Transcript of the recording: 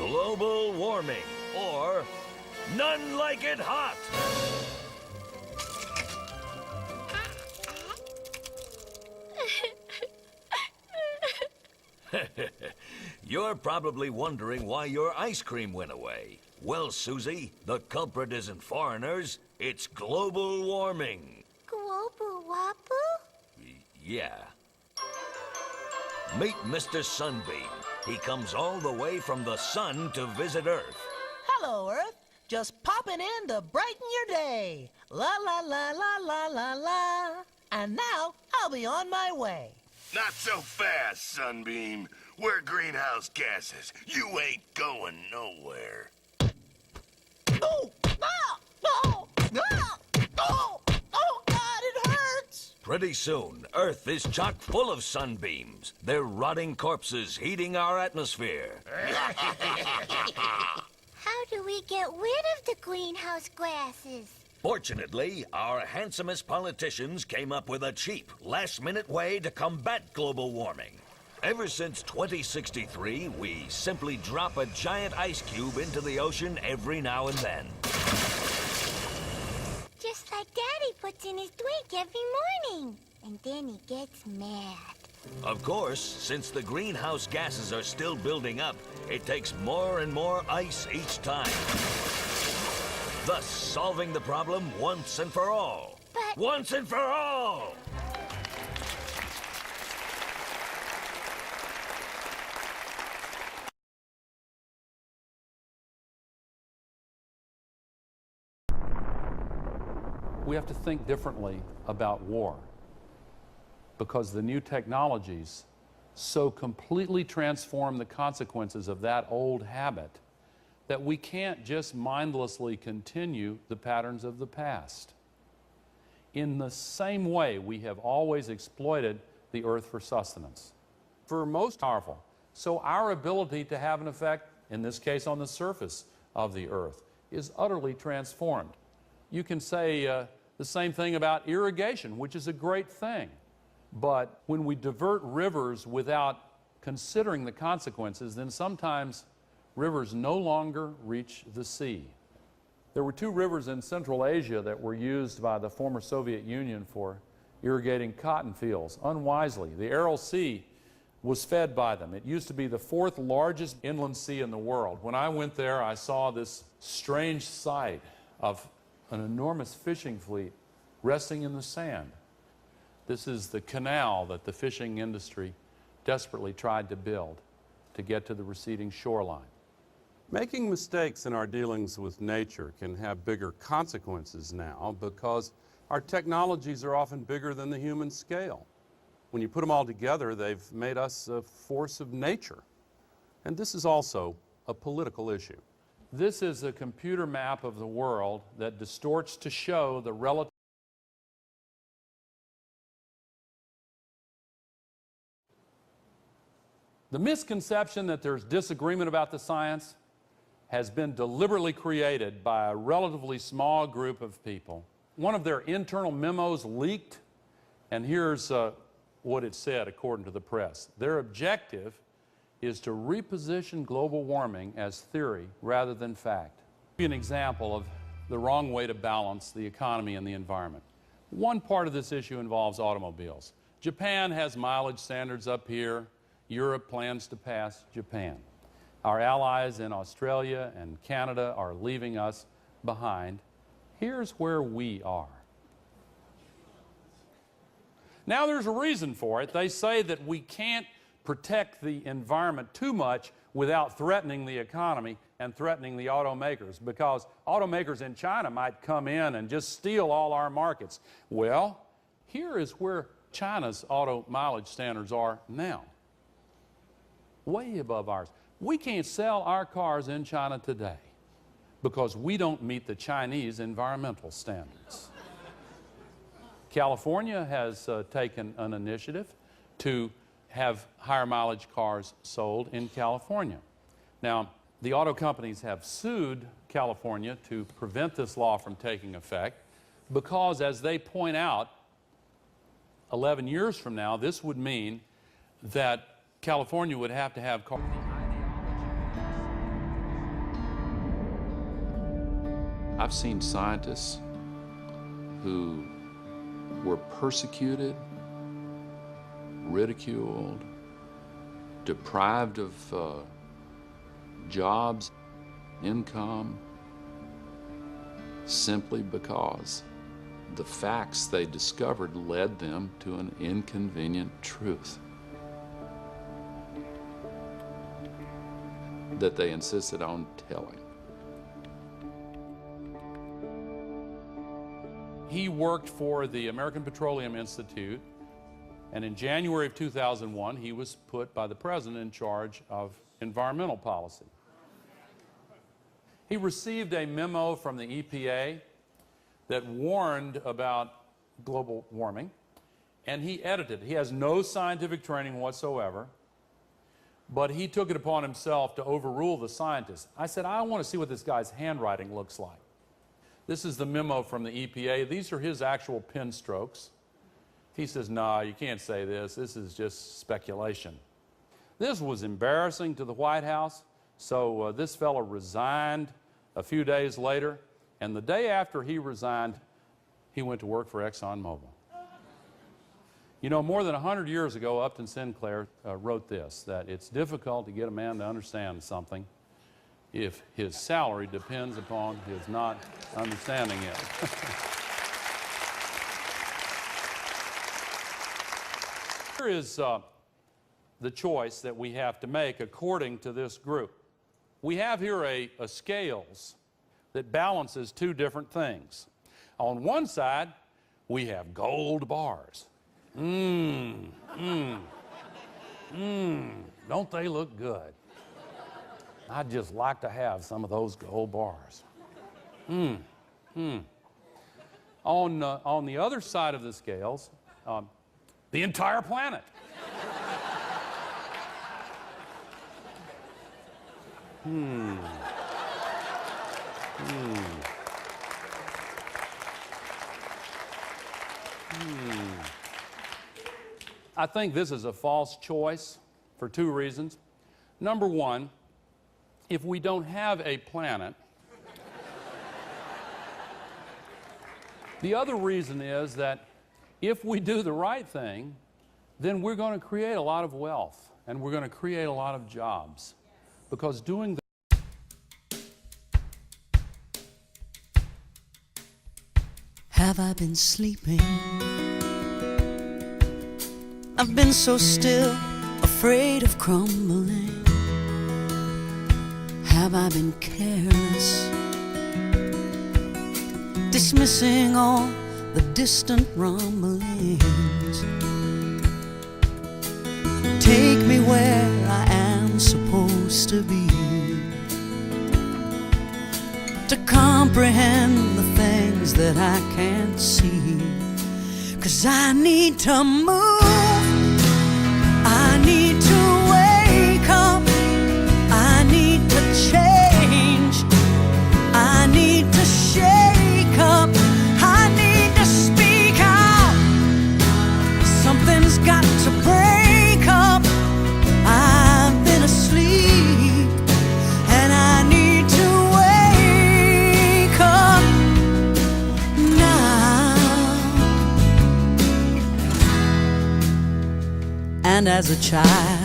global warming, or none like it hot. You're probably wondering why your ice cream went away. Well, Susie, the culprit isn't foreigners, it's global warming. Global wobble? Yeah. Meet Mr. Sunbeam. He comes all the way from the sun to visit Earth. Hello, Earth. Just popping in to brighten your day. La la la la la la la. And now I'll be on my way. Not so fast, Sunbeam. We're greenhouse gases. You ain't going nowhere. Oh! Ah! Oh! Ah! Oh! Oh, God, it hurts! Pretty soon, Earth is chock full of sunbeams. They're rotting corpses heating our atmosphere. How do we get rid of the greenhouse gases? Fortunately, our handsomest politicians came up with a cheap, last-minute way to combat global warming. Ever since 2063, we simply drop a giant ice cube into the ocean every now and then. Just like Daddy puts in his drink every morning. And then he gets mad. Of course, since the greenhouse gases are still building up, it takes more and more ice each time. Thus, solving the problem once and for all. But... Once and for all! We have to think differently about war because the new technologies so completely transform the consequences of that old habit that we can't just mindlessly continue the patterns of the past. In the same way, we have always exploited the earth for sustenance. For most powerful, so our ability to have an effect, in this case on the surface of the earth, is utterly transformed. You can say the same thing about irrigation, which is a great thing. But when we divert rivers without considering the consequences, then sometimes rivers no longer reach the sea. There were two rivers in Central Asia that were used by the former Soviet Union for irrigating cotton fields unwisely. The Aral Sea was fed by them. It used to be the fourth largest inland sea in the world. When I went there, I saw this strange sight of an enormous fishing fleet resting in the sand. This is the canal that the fishing industry desperately tried to build to get to the receding shoreline. Making mistakes in our dealings with nature can have bigger consequences now because our technologies are often bigger than the human scale. When you put them all together, they've made us a force of nature. And this is also a political issue. This is a computer map of the world that distorts to show the relative. The misconception that there's disagreement about the science has been deliberately created by a relatively small group of people. One of their internal memos leaked, and here's what it said according to the press. Their objective is to reposition global warming as theory rather than fact. I'll give you an example of the wrong way to balance the economy and the environment. One part of this issue involves automobiles. Japan has mileage standards up here. Europe plans to pass Japan. Our allies in Australia and Canada are leaving us behind. Here's where we are. Now there's a reason for it. They say that we can't protect the environment too much without threatening the economy and threatening the automakers, because automakers in China might come in and just steal all our markets. Well, here is where China's auto mileage standards are now. Way above ours. We can't sell our cars in China today because we don't meet the Chinese environmental standards. California has taken an initiative to have higher mileage cars sold in California. Now, the auto companies have sued California to prevent this law from taking effect because, as they point out, 11 years from now, this would mean that California would have to have cars. I've seen scientists who were persecuted, ridiculed, deprived of jobs, income, simply because the facts they discovered led them to an inconvenient truth that they insisted on telling. He worked for the American Petroleum Institute, and in January of 2001, he was put by the president in charge of environmental policy. He received a memo from the EPA that warned about global warming, and he edited it. He has no scientific training whatsoever, but he took it upon himself to overrule the scientists. I said, I want to see what this guy's handwriting looks like. This is the memo from the EPA. These are his actual pen strokes. He says, no, you can't say this. This is just speculation. This was embarrassing to the White House, so this fellow resigned a few days later, and the day after he resigned, he went to work for ExxonMobil. You know, more than 100 years ago, Upton Sinclair wrote this, that it's difficult to get a man to understand something if his salary depends upon his not understanding it. Here is the choice that we have to make according to this group. We have here a scales that balances two different things. On one side, we have gold bars. Don't they look good? I'd just like to have some of those gold bars. On the other side of the scales, the entire planet. I think this is a false choice for two reasons. Number one, if we don't have a planet, the other reason is that if we do the right thing, then we're going to create a lot of wealth and we're going to create a lot of jobs. Because doing the Have I been sleeping? I've been so still, afraid of crumbling. Have I been careless, dismissing all the distant rumblings? Take me where I am supposed to be, to comprehend the things that I can't see. 'Cause I need to move, I need to wake up, I need to change, I need to shake up, I need to speak out. Something's got to break up. I've been asleep and I need to wake up now. And as a child,